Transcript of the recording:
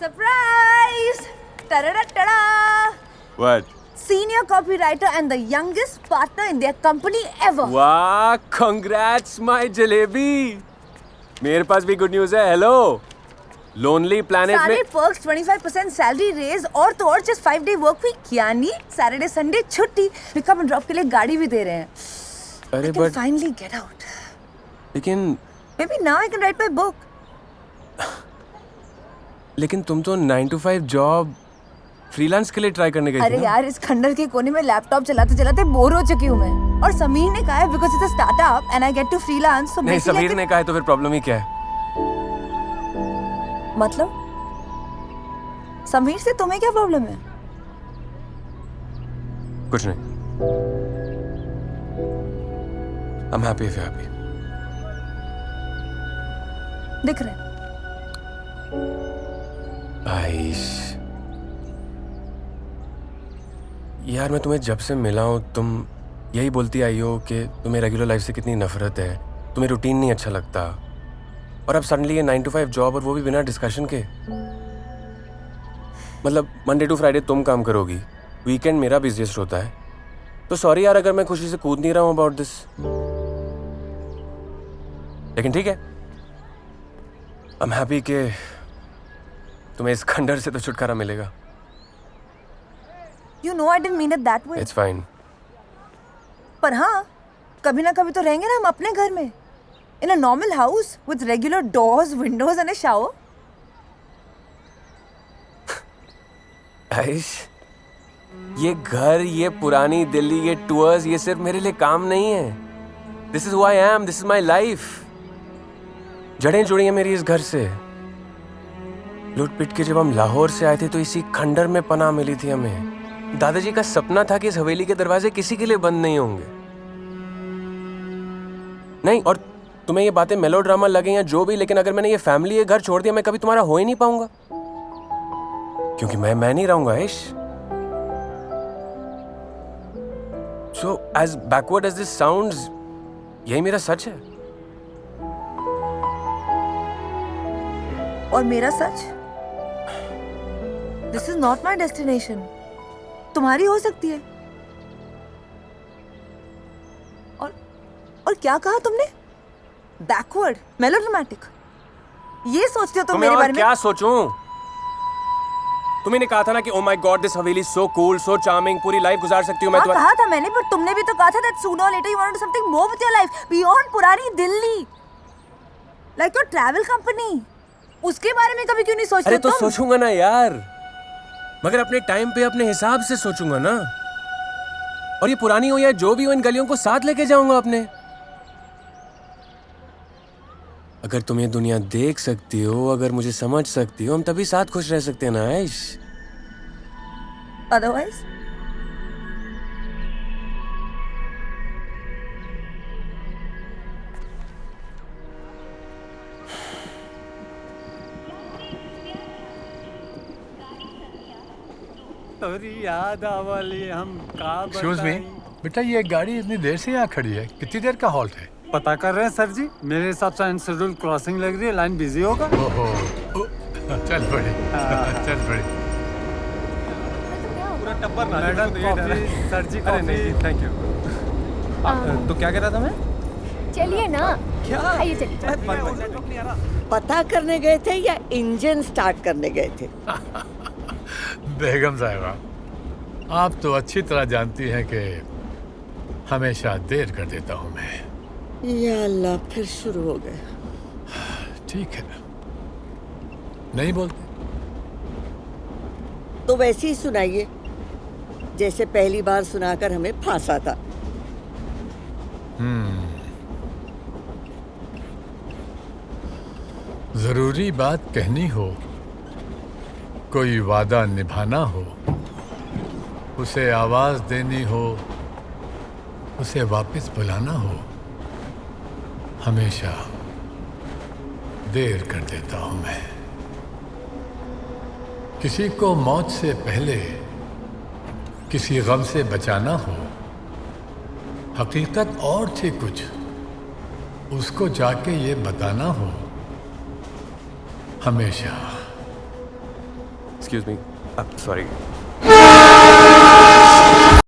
Surprise! Ta-da-da-da-da! What? Senior copywriter and the youngest partner in their company ever. वाह, congrats my jalebi. मेरे पास भी good news है. Hello. Lonely Planet में सारे perks 25% salary raise और तो और just 5 day work week यानी सैटरडे संडे छुट्टी. पिकअप एंड ड्रॉप के लिए गाड़ी भी दे रहे हैं. अरे I can but finally get out. लेकिन Maybe now I can write my book. लेकिन तुम तो 9 to 5 जॉब फ्रीलांस के लिए ट्राई करने गई थी अरे ना? यार इस खंडर के कोने में लैपटॉप चलाते चलाते बोर हो चुकी हूँ मैं. और समीर ने कहा है because it's a startup and I get to freelance so नहीं, समीर ने कहा है तो फिर प्रॉब्लम ही क्या है? मतलब समीर से तुम्हें क्या प्रॉब्लम है? कुछ नहीं. I'm happy if you're happy. दिख रहा है. आइश यार, मैं तुम्हें जब से मिला हूँ तुम यही बोलती आई हो कि तुम्हें रेगुलर लाइफ से कितनी नफरत है, तुम्हें रूटीन नहीं अच्छा लगता, और अब सडनली ये 9 to 5 जॉब और वो भी बिना डिस्कशन के. मतलब मंडे टू फ्राइडे तुम काम करोगी, वीकेंड मेरा बिजिएस्ट होता है. तो सॉरी यार अगर मैं खुशी से कूद नहीं रहा हूँ अबाउट दिस, लेकिन ठीक है. आई एम हैप्पी कि तुम्हें इस खंडर से तो छुटकारा मिलेगा. You know I didn't mean it that way. It's fine. पर हाँ, कभी ना कभी तो रहेंगे ना हम अपने घर में. In a normal house with regular doors, windows and a shower. Aish, ये घर, ये पुरानी दिल्ली, ये टूर्स, ये सिर्फ मेरे लिए काम नहीं है. This is who I am, this is my life. जड़ें जुड़ी हैं मेरी इस घर से. लूट पिट के जब हम लाहौर से आए थे तो इसी खंडर में पनाह मिली थी हमें. दादाजी का सपना था कि इस हवेली के दरवाजे किसी के लिए बंद नहीं होंगे. नहीं, और तुम्हें ये बातें मेलोड्रामा लगे या जो भी, लेकिन अगर मैंने ये फैमिली, ये घर छोड़ दिया, मैं कभी तुम्हारा हो ही नहीं पाऊंगा, क्योंकि मैं नहीं रहूंगा आइश. So as backward as this sounds, यही मेरा सच है. और मेरा सच? This is not my destination. तुम्हारी हो सकती है. और क्या कहा तुमने? Backward, melodramatic. ये सोचते हो तुम मेरे बारे में? क्या सोचूं? तुम्ही ने कहा था ना कि oh my God this Haveli so cool, so charming, पूरी लाइफ गुजार सकती हूँ मैं. हाँ, कहा था मैंने, पर तुमने भी तो कहा था that sooner or later you want to do something more with your life beyond पुरानी Delhi. Like your travel company. उसके बारे में कभी क्यों नहीं सोचते अरे तो तुम? सोचूंगा ना यार, मगर अपने टाइम पे अपने हिसाब से सोचूंगा ना. और ये पुरानी हो या जो भी हो, इन गलियों को साथ लेके जाऊंगा अपने. अगर तुम ये दुनिया देख सकती हो, अगर मुझे समझ सकती हो, हम तभी साथ खुश रह सकते हैं ना आइश. Otherwise? याद आवली हम का एक्सक्यूज मी, बेटा ये गाड़ी इतनी देर से यहाँ खड़ी है, कितनी देर का हॉल्ट है? पता कर रहे हैं सर जी. मेरे हिसाब से अनशेड्यूल्ड क्रॉसिंग लग रही है, लाइन बिजी होगा. ओहो, चल बड़े, चल बड़े. पूरा टप्पर ना. मैडम कॉफी, सर जी कॉफी. नहीं थैंक यू. तो क्या कह रहा था मैं? चलिए ना. क्या? आइए चलिए. पता करने गए थे या इंजन स्टार्ट करने गए थे? बेगम साहिबा, आप तो अच्छी तरह जानती हैं कि हमेशा देर कर देता हूँ मैं. या अल्लाह, फिर शुरू हो गए. ठीक है, नहीं बोलते तो वैसे ही सुनाइए जैसे पहली बार सुनाकर हमें फांसा था. जरूरी बात कहनी हो, कोई वादा निभाना हो, उसे आवाज देनी हो, उसे वापस बुलाना हो, हमेशा देर कर देता हूं मैं. किसी को मौत से पहले किसी गम से बचाना हो, हकीकत और थी कुछ, उसको जाके ये बताना हो, हमेशा एक्सक्यूज मी, सॉरी।